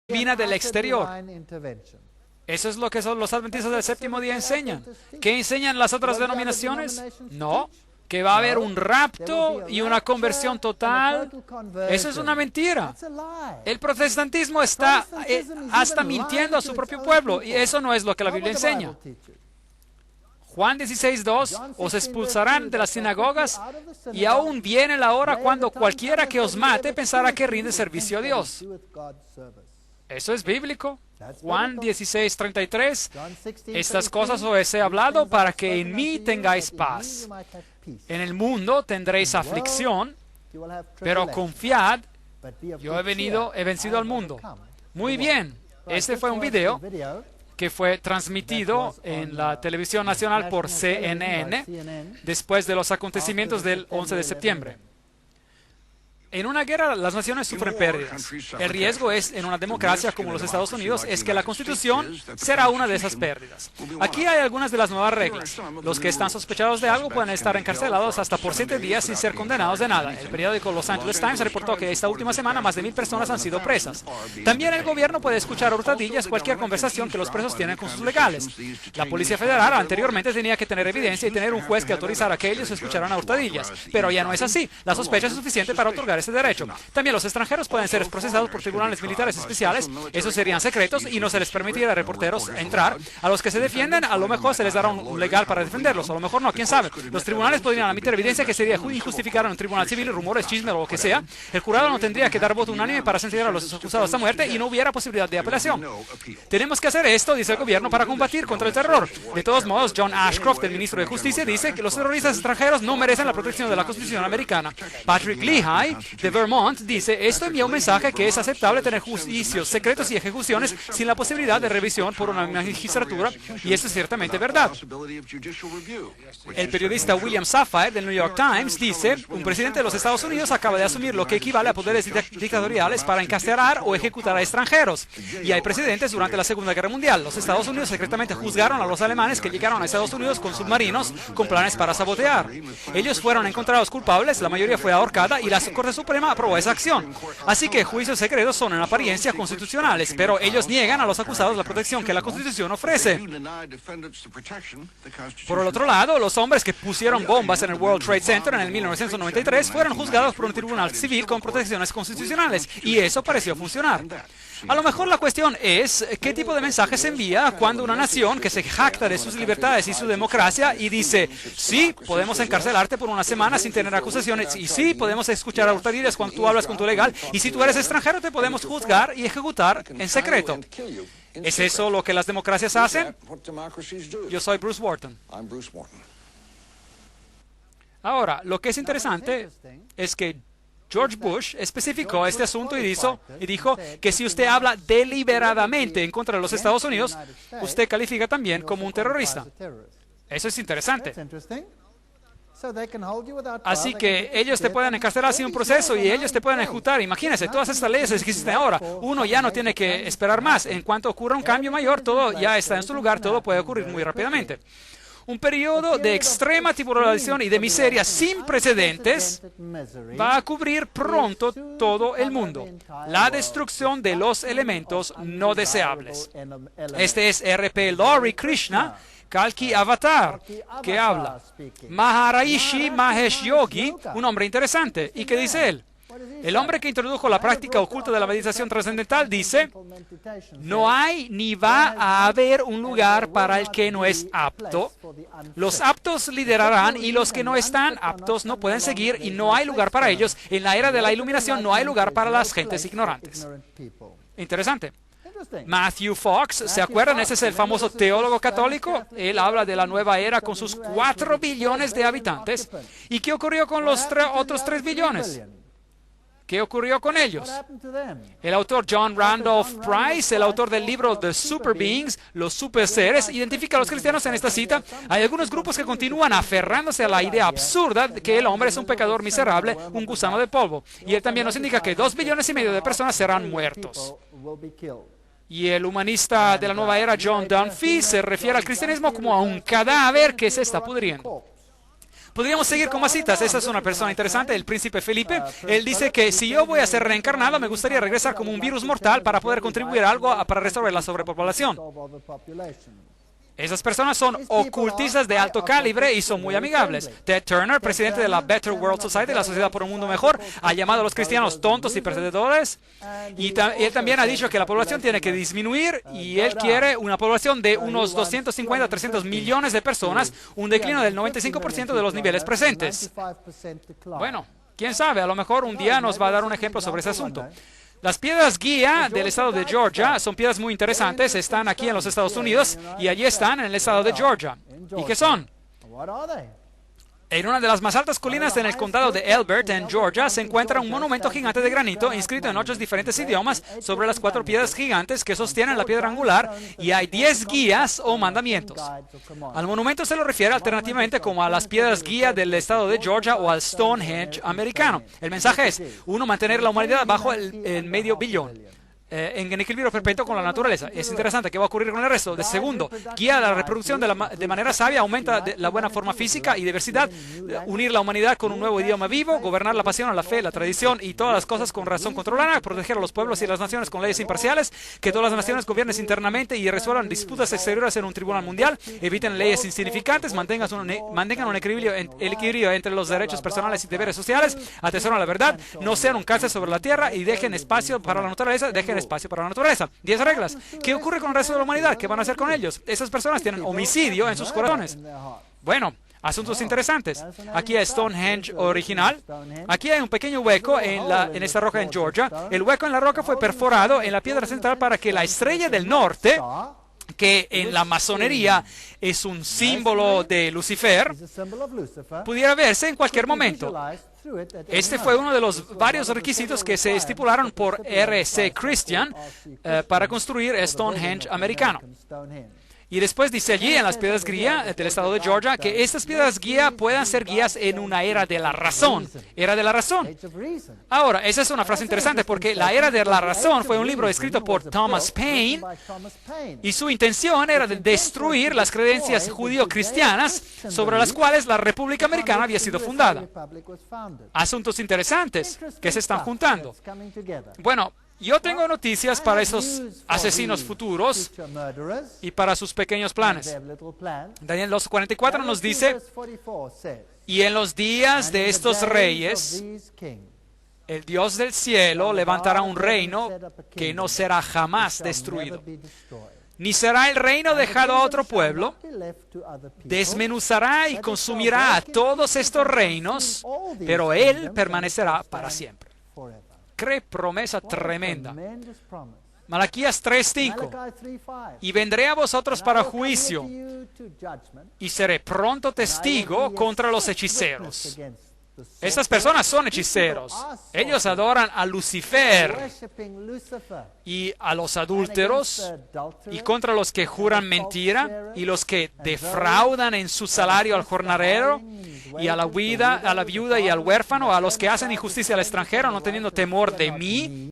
divina del exterior. Eso es lo que los adventistas del séptimo día enseñan. ¿Qué enseñan las otras denominaciones? No, que va a haber un rapto y una conversión total. Eso es una mentira. El protestantismo está hasta mintiendo a su propio pueblo, y eso no es lo que la Biblia enseña. Juan 16:2, os expulsarán de las sinagogas, y aún viene la hora cuando cualquiera que os mate pensará que rinde servicio a Dios. Eso es bíblico. Juan 16:33, estas cosas os he hablado para que en mí tengáis paz. En el mundo tendréis aflicción, pero confiad, yo he vencido al mundo. Muy bien, este fue un video que fue transmitido en la televisión nacional por CNN después de los acontecimientos del 11 de septiembre. En una guerra, las naciones sufren pérdidas. El riesgo en una democracia como los Estados Unidos es que la Constitución será una de esas pérdidas. Aquí hay algunas de las nuevas reglas. Los que están sospechados de algo pueden estar encarcelados hasta por 7 días sin ser condenados de nada. El periódico Los Angeles Times reportó que esta última semana más de 1,000 personas han sido presas. También el gobierno puede escuchar a hurtadillas cualquier conversación que los presos tienen con sus legales. La Policía Federal anteriormente tenía que tener evidencia y tener un juez que autorizara que ellos escucharan a hurtadillas, pero ya no es así. La sospecha es suficiente para otorgar ese derecho. También los extranjeros pueden ser procesados por tribunales militares especiales. Esos serían secretos y no se les permitirá a reporteros entrar. A los que se defienden, a lo mejor se les dará un legal para defenderlos, a lo mejor no, quién sabe. Los tribunales podrían emitir evidencia que sería injustificada en un tribunal civil, rumores, chismes o lo que sea. El jurado no tendría que dar voto unánime para sentenciar a los acusados a muerte y no hubiera posibilidad de apelación. Tenemos que hacer esto, dice el gobierno, para combatir contra el terror. De todos modos, John Ashcroft, el ministro de Justicia, dice que los terroristas extranjeros no merecen la protección de la Constitución americana. Patrick Leahy, de Vermont, dice, esto envía un mensaje que es aceptable tener juicios secretos y ejecuciones sin la posibilidad de revisión por una magistratura, y esto es ciertamente verdad. El periodista William Safire del New York Times dice, un presidente de los Estados Unidos acaba de asumir lo que equivale a poderes dictatoriales para encarcelar o ejecutar a extranjeros. Y hay precedentes durante la Segunda Guerra Mundial. Los Estados Unidos secretamente juzgaron a los alemanes que llegaron a Estados Unidos con submarinos con planes para sabotear. Ellos fueron encontrados culpables, la mayoría fue ahorcada y la Corte Suprema aprobó esa acción. Así que juicios secretos son en apariencia constitucionales, pero ellos niegan a los acusados la protección que la Constitución ofrece. Por el otro lado, los hombres que pusieron bombas en el World Trade Center en el 1993 fueron juzgados por un tribunal civil con protecciones constitucionales, y eso pareció funcionar. A lo mejor la cuestión es qué tipo de mensaje se envía cuando una nación que se jacta de sus libertades y su democracia y dice, sí, podemos encarcelarte por una semana sin tener acusaciones, y sí, podemos escuchar a hurtadillas cuando tú hablas con tu legal, y si tú eres extranjero te podemos juzgar y ejecutar en secreto. ¿Es eso lo que las democracias hacen? Yo soy Bruce Wharton. Ahora, lo que es interesante es que George Bush especificó este asunto y dijo que si usted habla deliberadamente en contra de los Estados Unidos, usted califica también como un terrorista. Eso es interesante. Así que ellos te pueden encarcelar sin un proceso y ellos te pueden ejecutar. Imagínense, todas estas leyes que existen ahora, uno ya no tiene que esperar más. En cuanto ocurra un cambio mayor, todo ya está en su lugar, todo puede ocurrir muy rápidamente. Un periodo de extrema tribulación y de miseria sin precedentes va a cubrir pronto todo el mundo. La destrucción de los elementos no deseables. Este es R.P. Laurie Krishna, Kalki Avatar, que habla. Maharishi Mahesh Yogi, un hombre interesante. ¿Y qué dice él? El hombre que introdujo la práctica oculta de la meditación trascendental dice, no hay ni va a haber un lugar para el que no es apto. Los aptos liderarán y los que no están aptos no pueden seguir y no hay lugar para ellos. En la era de la iluminación no hay lugar para las gentes ignorantes. Interesante. Matthew Fox, ¿se acuerdan? Ese es el famoso teólogo católico. Él habla de la nueva era con sus 4 billones de habitantes. ¿Y qué ocurrió con los otros 3 billones? ¿Qué ocurrió con ellos? El autor John Randolph Price, el autor del libro The Super Beings, los super seres, identifica a los cristianos en esta cita. Hay algunos grupos que continúan aferrándose a la idea absurda de que el hombre es un pecador miserable, un gusano de polvo. Y él también nos indica que 2,5 billones de personas serán muertos. Y el humanista de la nueva era, John Dunphy, se refiere al cristianismo como a un cadáver que se está pudriendo. Podríamos seguir con más citas. Esa es una persona interesante, el príncipe Felipe. Él dice que si yo voy a ser reencarnado, me gustaría regresar como un virus mortal para poder contribuir a algo para resolver la sobrepoblación. Esas personas son ocultistas de alto calibre y son muy amigables. Ted Turner, presidente de la Better World Society, la Sociedad por un Mundo Mejor, ha llamado a los cristianos tontos y perdedores. Y él también ha dicho que la población tiene que disminuir y él quiere una población de unos 250 a 300 millones de personas, un declino del 95% de los niveles presentes. Bueno, quién sabe, a lo mejor un día nos va a dar un ejemplo sobre ese asunto. Las piedras guía del estado de Georgia son piedras muy interesantes, están aquí en los Estados Unidos y allí están en el estado de Georgia. ¿Y qué son? En una de las más altas colinas en el condado de Elbert, en Georgia, se encuentra un monumento gigante de granito inscrito en 8 diferentes idiomas sobre las 4 piedras gigantes que sostienen la piedra angular y hay 10 guías o mandamientos. Al monumento se lo refiere alternativamente como a las piedras guía del estado de Georgia o al Stonehenge americano. El mensaje es, 1, mantener la humanidad bajo el medio billón. En equilibrio perpetuo con la naturaleza. Es interesante qué va a ocurrir con el resto. De segundo, guía la reproducción de manera sabia, aumenta la buena forma física y diversidad, unir la humanidad con un nuevo idioma vivo, gobernar la pasión, la fe, la tradición y todas las cosas con razón controlada, proteger a los pueblos y las naciones con leyes imparciales, que todas las naciones gobiernen internamente y resuelvan disputas exteriores en un tribunal mundial, eviten leyes insignificantes, mantengan un equilibrio entre los derechos personales y deberes sociales, atesoren la verdad, no sean un cáncer sobre la tierra y dejen espacio para la naturaleza, espacio para la naturaleza. 10 reglas. ¿Qué ocurre con el resto de la humanidad? ¿Qué van a hacer con ellos? Esas personas tienen homicidio en sus corazones. Bueno, asuntos interesantes. Aquí es Stonehenge original. Aquí hay un pequeño hueco en esta roca en Georgia. El hueco en la roca fue perforado en la piedra central para que la estrella del norte, que en la masonería es un símbolo de Lucifer, pudiera verse en cualquier momento. Este fue uno de los varios requisitos que se estipularon por R.C. Christian para construir el Stonehenge americano. Y después dice allí en las piedras guía del estado de Georgia que estas piedras guía puedan ser guías en una era de la razón. Era de la razón. Ahora, esa es una frase interesante porque la era de la razón fue un libro escrito por Thomas Paine y su intención era de destruir las creencias judío-cristianas sobre las cuales la República Americana había sido fundada. Asuntos interesantes que se están juntando. Bueno, yo tengo noticias para esos asesinos futuros y para sus pequeños planes. Daniel 2:44 nos dice, y en los días de estos reyes, el Dios del cielo levantará un reino que no será jamás destruido, ni será el reino dejado a otro pueblo. Desmenuzará y consumirá a todos estos reinos, pero Él permanecerá para siempre. Qué promesa tremenda. Malaquías 3:5. Y vendré a vosotros para juicio, y seré pronto testigo contra los hechiceros. Estas personas son hechiceros. Ellos adoran a Lucifer y a los adúlteros y contra los que juran mentira y los que defraudan en su salario al jornalero y a la viuda y al huérfano, a los que hacen injusticia al extranjero no teniendo temor de mí.